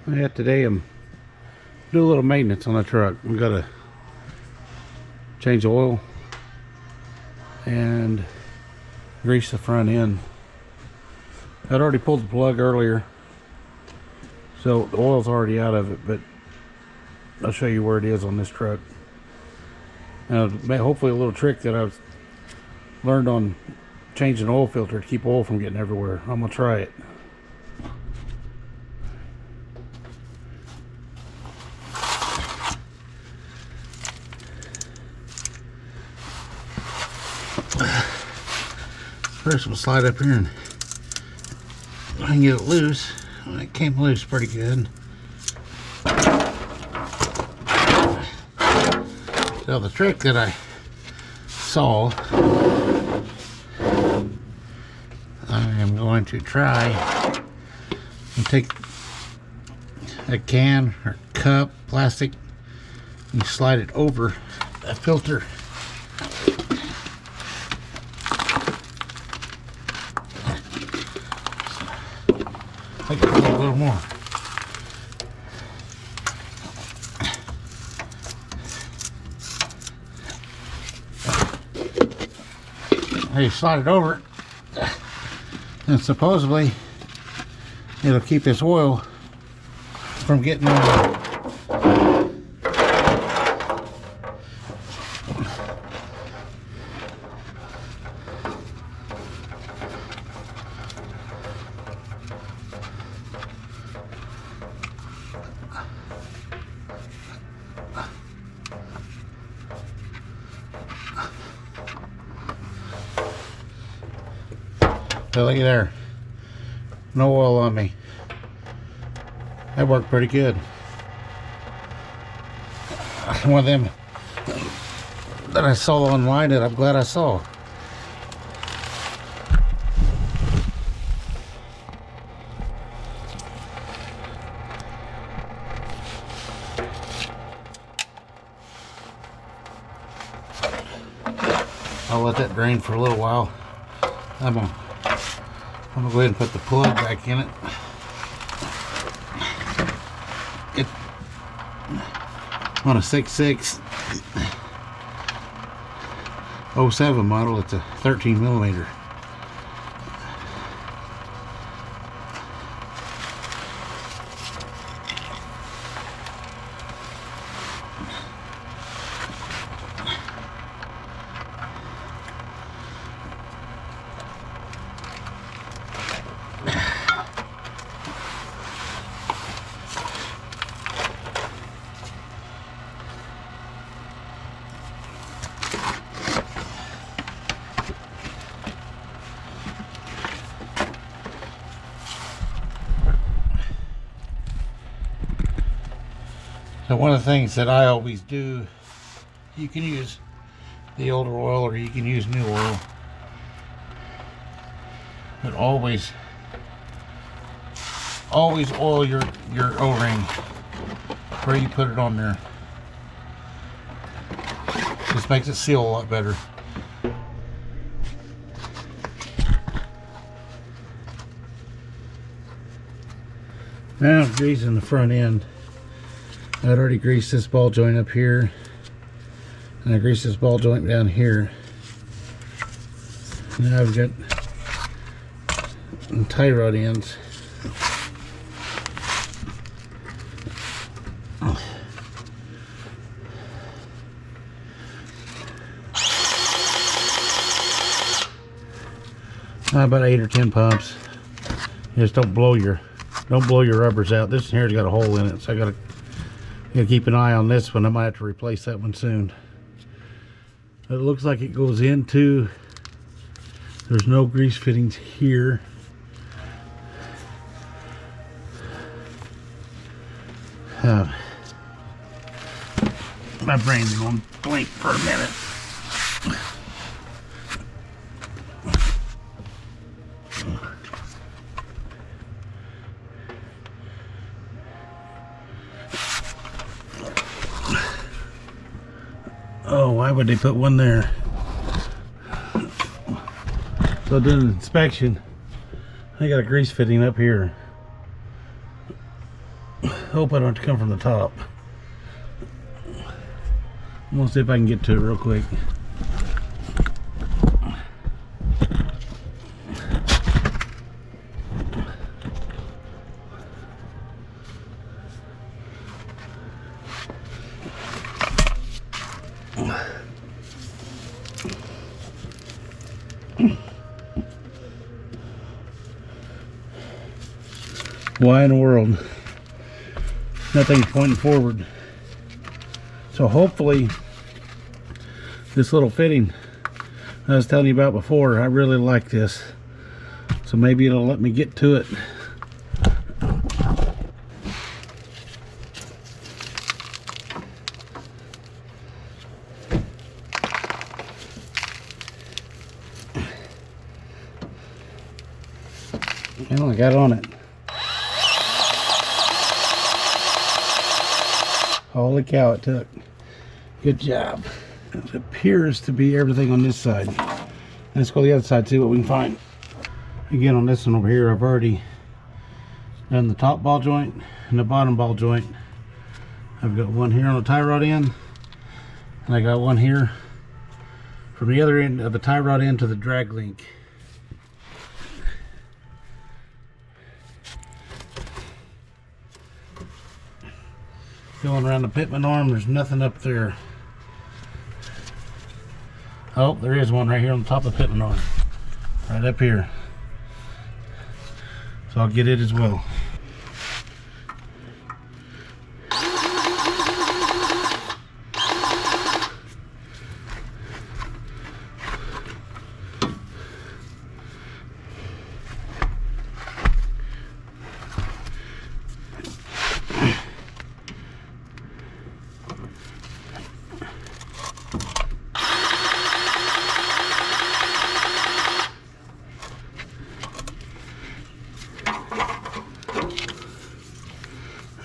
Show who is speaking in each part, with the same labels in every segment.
Speaker 1: Yeah, today I'm doing a little maintenance on the truck. We gotta change the oil and grease the front end. I'd already pulled the plug earlier, so the oil's already out of it, but I'll show you where it is on this truck. Hopefully a little trick that I've learned on changing oil filter to keep oil from getting everywhere. I'm gonna try it. First we'll slide up here and I can get it loose. It came loose pretty good. So the trick that I saw, I am going to try and take a can or cup, plastic, and slide it over a filter. I can do a little more. You slide it over, and supposedly it'll keep this oil from getting on. So look at there, no oil on me. That worked pretty good. One of them that I saw online that I'm glad I saw. I'll let that drain for a little while. I'm gonna go ahead and put the plug back in it. It's on a 6.6 07 model. It's a 13 millimeter. So one of the things that I always do, you can use the older oil or you can use new oil, but always oil your O-ring where you put it on there. Just makes it seal a lot better. Now I'm greasing the front end. I'd already greased this ball joint up here, and I greased this ball joint down here. Now I've got tie rod ends. About 8 or 10 pumps. Just don't blow your rubbers out. This here's got a hole in it, so I gotta keep an eye on this one. I might have to replace that one soon. It looks like it goes into, there's no grease fittings here. My brain's going blank for a minute. Oh, why would they put one there? So doing an inspection, I got a grease fitting up here. Hope I don't have to come from the top. I'm gonna see if I can get to it real quick. Why in the world? Nothing's pointing forward. So hopefully this little fitting I was telling you about before, I really like this. So maybe it'll let me get to it. Well, I got on it. Holy cow, it took. Good job. It appears to be everything on this side. Let's go to the other side, see what we can find. Again, on this one over here, I've already done the top ball joint and the bottom ball joint. I've got one here on the tie rod end, and I got one here from the other end of the tie rod end to the drag link. Going around the pitman arm, there's nothing up there. Oh, there is one right here on the top of the pitman arm. Right up here. So I'll get it as well.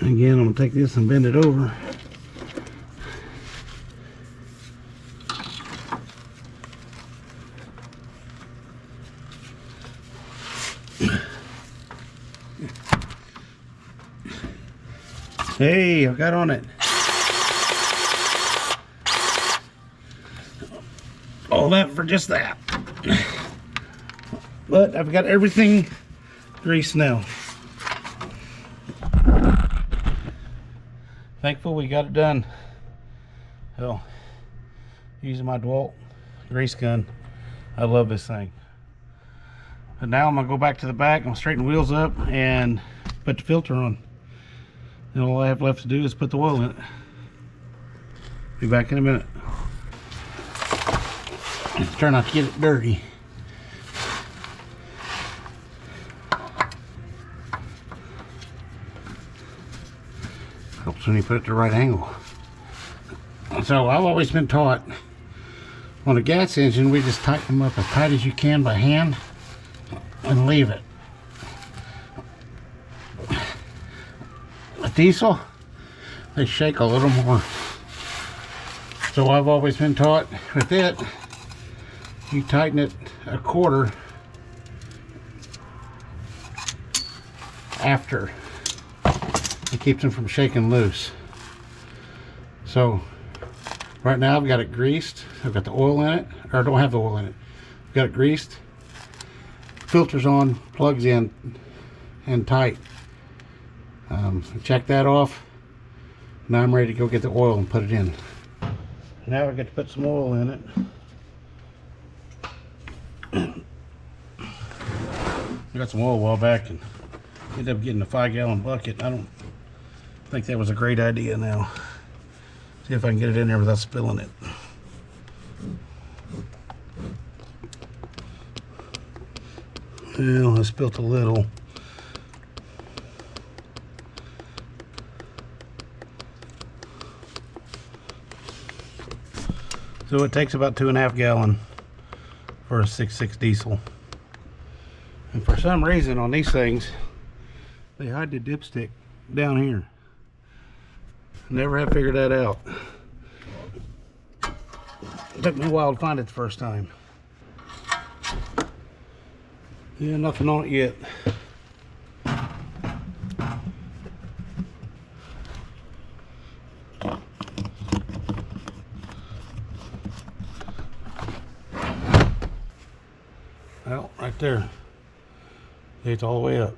Speaker 1: Again, I'm going to take this and bend it over. Hey, I got on it. All that for just that. But I've got everything greased now. Thankful we got it done. Hell, using my DeWalt grease gun. I love this thing. But now I'm gonna go back to the back. I'm gonna straighten the wheels up and put the filter on. And all I have left to do is put the oil in it. Be back in a minute. Try not to get it dirty. Helps when you put it at the right angle. So I've always been taught on a gas engine, we just tighten them up as tight as you can by hand and leave it. A diesel, they shake a little more. So I've always been taught with it, you tighten it a quarter after. It keeps them from shaking loose. So right now I've got it greased. I've got the oil in it, or I don't have the oil in it. I've got it greased, filters on, plugs in, and tight. Check that off. Now I'm ready to go get the oil and put it in. Now I get to put some oil in it. I got some oil a while back and ended up getting a 5-gallon bucket. I don't think that was a great idea now. See if I can get it in there without spilling it. Well, I spilled a little. So it takes about 2.5 gallons for a 6.6 diesel. And for some reason on these things, they hide the dipstick down here. Never have figured that out. It took me a while to find it the first time. Yeah, nothing on it yet. right there. It's all the way up.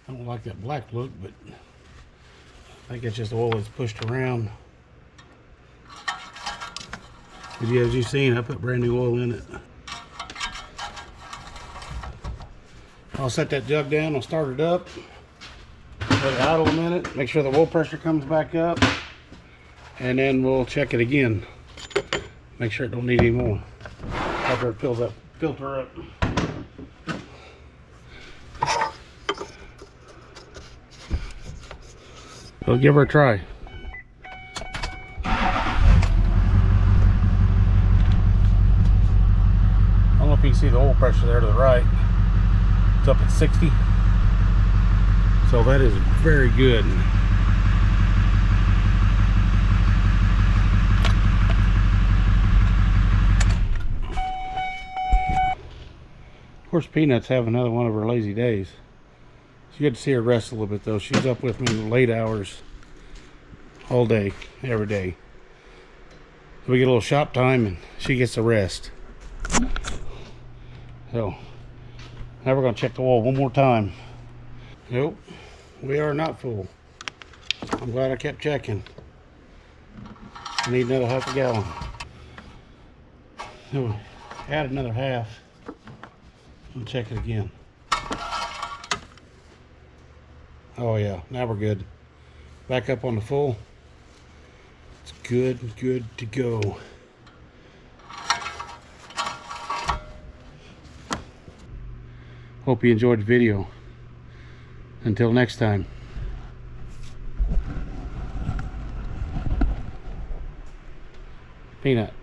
Speaker 1: I don't like that black look, but I think it's just oil that's pushed around. But yeah, as you've seen, I put brand new oil in it. I'll set that jug down, I'll start it up, let it idle a minute, make sure the oil pressure comes back up, and then we'll check it again. Make sure it don't need any more after it fills up, filter up. So give her a try. I don't know if you can see the oil pressure there to the right. It's up at 60. So that is very good. Of course, Peanut's having another one of her lazy days. It's good to see her rest a little bit though. She's up with me in the late hours all day, every day. So we get a little shop time and she gets the rest. So now we're going to check the oil one more time. Nope, we are not full. I'm glad I kept checking. I need another half a gallon. So add another half and check it again. Oh yeah, now we're good. Back up on the full. It's good to go. Hope you enjoyed the video. Until next time. Peanut.